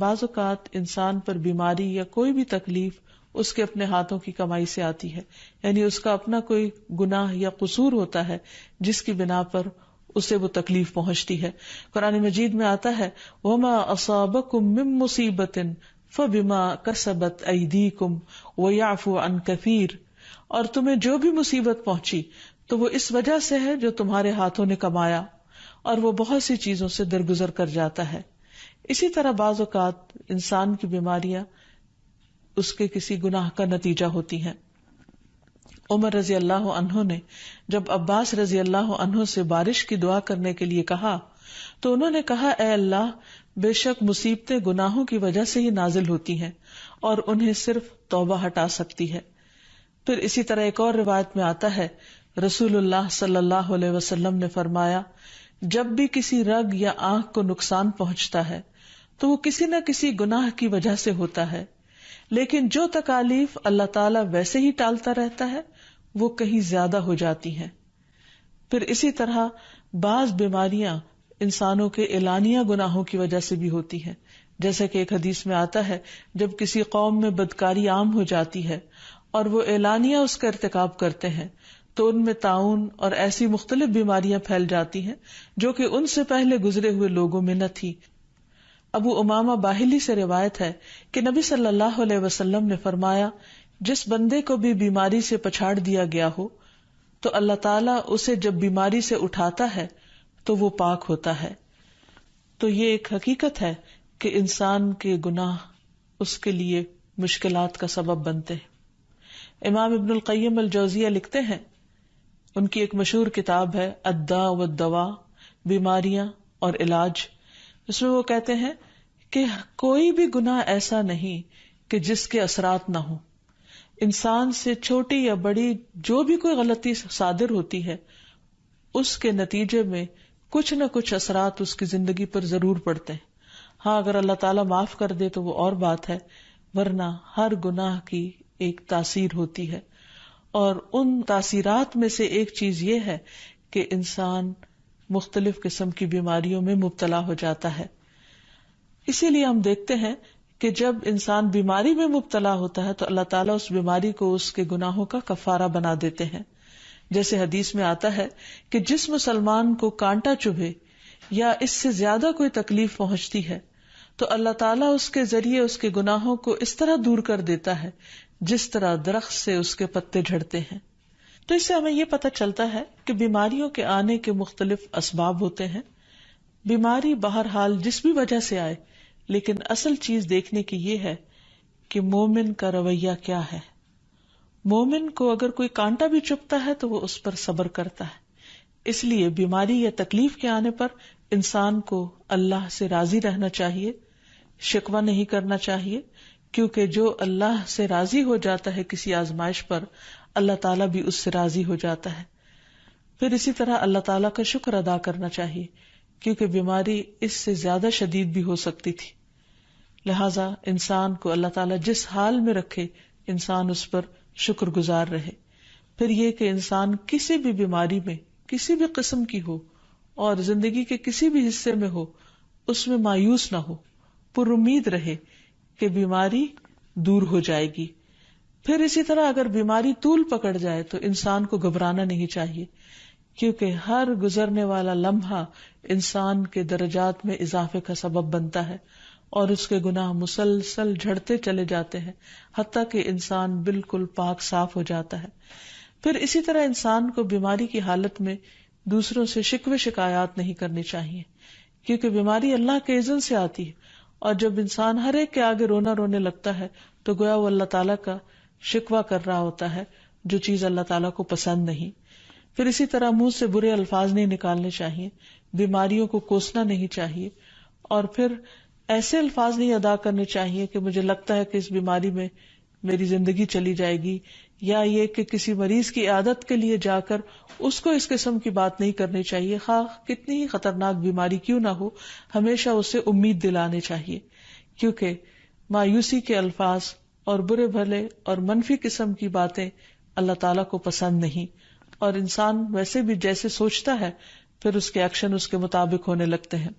بعض اوقات انسان پر بیماری یا کوئی بھی تکلیف اس کے اپنے ہاتھوں کی کمائی سے آتی ہے، یعنی اس کا اپنا کوئی گناہ یا قصور ہوتا ہے جس کی بنا پر اسے وہ تکلیف پہنچتی ہے. قرآن مجید میں آتا ہے وَمَا أَصَابَكُم مِّن مُّصِيبَةٍ فَبِمَا كَسَبَتْ أَيْدِيكُمْ وَيَعْفُو عَن كَثِيرٍ، اور تمہیں جو بھی مصیبت پہنچی تو وہ اس وجہ سے ہے جو تمہارے ہاتھوں نے کمایا، اور وہ بہت سی چیزوں سے درگزر کر جاتا ہے. اسی طرح بعض اوقات انسان کی بیماریاں اس کے کسی گناہ کا نتیجہ ہوتی ہیں. عمر رضی اللہ عنہ نے جب عباس رضی اللہ عنہ سے بارش کی دعا کرنے کے لیے کہا تو انہوں نے کہا اے اللہ، بے شک مصیبتیں گناہوں کی وجہ سے ہی نازل ہوتی ہیں اور انہیں صرف توبہ ہٹا سکتی ہے. پھر اسی طرح ایک اور روایت میں آتا ہے رسول اللہ صلی اللہ علیہ وسلم نے فرمایا جب بھی کسی رگ یا آنکھ کو نقصان پہنچتا ہے تو وہ کسی نہ کسی گناہ کی وجہ سے ہوتا ہے، لیکن جو تکالیف اللہ تعالیٰ ویسے ہی ٹالتا رہتا ہے وہ کہیں زیادہ ہو جاتی ہیں. پھر اسی طرح بعض بیماریاں انسانوں کے اعلانیہ گناہوں کی وجہ سے بھی ہوتی ہیں، جیسے کہ ایک حدیث میں آتا ہے جب کسی قوم میں بدکاری عام ہو جاتی ہے اور وہ اعلانیہ اس کا ارتکاب کرتے ہیں تو ان میں طاعون اور ایسی مختلف بیماریاں پھیل جاتی ہیں جو کہ ان سے پہلے گزرے ہوئے لوگوں میں نہ تھی. ابو امامہ باہلی سے روایت ہے کہ نبی صلی اللہ علیہ وسلم نے فرمایا جس بندے کو بھی بیماری سے پچھاڑ دیا گیا ہو تو اللہ تعالیٰ اسے جب بیماری سے اٹھاتا ہے تو وہ پاک ہوتا ہے. تو یہ ایک حقیقت ہے کہ انسان کے گناہ اس کے لیے مشکلات کا سبب بنتے ہیں. امام ابن القیم الجوزیہ لکھتے ہیں، ان کی ایک مشہور کتاب ہے الداء والدواء، بیماریاں اور علاج، اس میں وہ کہتے ہیں کہ کوئی بھی گناہ ایسا نہیں کہ جس کے اثرات نہ ہوں. انسان سے چھوٹی یا بڑی جو بھی کوئی غلطی صادر ہوتی ہے اس کے نتیجے میں کچھ نہ کچھ اثرات اس کی زندگی پر ضرور پڑتے ہیں. ہاں اگر اللہ تعالیٰ معاف کر دے تو وہ اور بات ہے، ورنہ ہر گناہ کی ایک تاثیر ہوتی ہے، اور ان تاثیرات میں سے ایک چیز یہ ہے کہ انسان مختلف قسم کی بیماریوں میں مبتلا ہو جاتا ہے. اسی لیے ہم دیکھتے ہیں کہ جب انسان بیماری میں مبتلا ہوتا ہے تو اللہ تعالیٰ اس بیماری کو اس کے گناہوں کا کفارہ بنا دیتے ہیں. جیسے حدیث میں آتا ہے کہ جس مسلمان کو کانٹا چبھے یا اس سے زیادہ کوئی تکلیف پہنچتی ہے تو اللہ تعالیٰ اس کے ذریعے اس کے گناہوں کو اس طرح دور کر دیتا ہے جس طرح درخت سے اس کے پتے جھڑتے ہیں. تو اس سے ہمیں یہ پتہ چلتا ہے کہ بیماریوں کے آنے کے مختلف اسباب ہوتے ہیں. بیماری بہرحال جس بھی وجہ سے آئے، لیکن اصل چیز دیکھنے کی یہ ہے کہ مومن کا رویہ کیا ہے. مومن کو اگر کوئی کانٹا بھی چبھتا ہے تو وہ اس پر صبر کرتا ہے. اس لیے بیماری یا تکلیف کے آنے پر انسان کو اللہ سے راضی رہنا چاہیے، شکوہ نہیں کرنا چاہیے، کیونکہ جو اللہ سے راضی ہو جاتا ہے کسی آزمائش پر، اللہ تعالیٰ بھی اس سے راضی ہو جاتا ہے. پھر اسی طرح اللہ تعالیٰ کا شکر ادا کرنا چاہیے، کیونکہ بیماری اس سے زیادہ شدید بھی ہو سکتی تھی. لہذا انسان کو اللہ تعالیٰ جس حال میں رکھے انسان اس پر شکر گزار رہے. پھر یہ کہ انسان کسی بھی بیماری میں کسی بھی قسم کی ہو اور زندگی کے کسی بھی حصے میں ہو اس میں مایوس نہ ہو، پر امید رہے کہ بیماری دور ہو جائے گی. پھر اسی طرح اگر بیماری طول پکڑ جائے تو انسان کو گھبرانا نہیں چاہیے، کیونکہ ہر گزرنے والا لمحہ انسان کے درجات میں اضافے کا سبب بنتا ہے اور اس کے گناہ مسلسل جھڑتے چلے جاتے ہیں حتیٰ کہ انسان بالکل پاک صاف ہو جاتا ہے. پھر اسی طرح انسان کو بیماری کی حالت میں دوسروں سے شکوے شکایات نہیں کرنی چاہیے، کیونکہ بیماری اللہ کے اذن سے آتی ہے، اور جب انسان ہر ایک کے آگے رونے لگتا ہے تو گویا وہ اللہ تعالیٰ کا شکوہ کر رہا ہوتا ہے، جو چیز اللہ تعالیٰ کو پسند نہیں. پھر اسی طرح منہ سے برے الفاظ نہیں نکالنے چاہیے، بیماریوں کو کوسنا نہیں چاہیے، اور پھر ایسے الفاظ نہیں ادا کرنے چاہیے کہ مجھے لگتا ہے کہ اس بیماری میں میری زندگی چلی جائے گی، یا یہ کہ کسی مریض کی عیادت کے لیے جا کر اس کو اس قسم کی بات نہیں کرنی چاہیے، خواہ کتنی ہی خطرناک بیماری کیوں نہ ہو. ہمیشہ اسے امید دلانے چاہیے، کیونکہ مایوسی کے الفاظ اور برے بھلے اور منفی قسم کی باتیں اللہ تعالیٰ کو پسند نہیں، اور انسان ویسے بھی جیسے سوچتا ہے پھر اس کے ایکشن اس کے مطابق ہونے لگتے ہیں.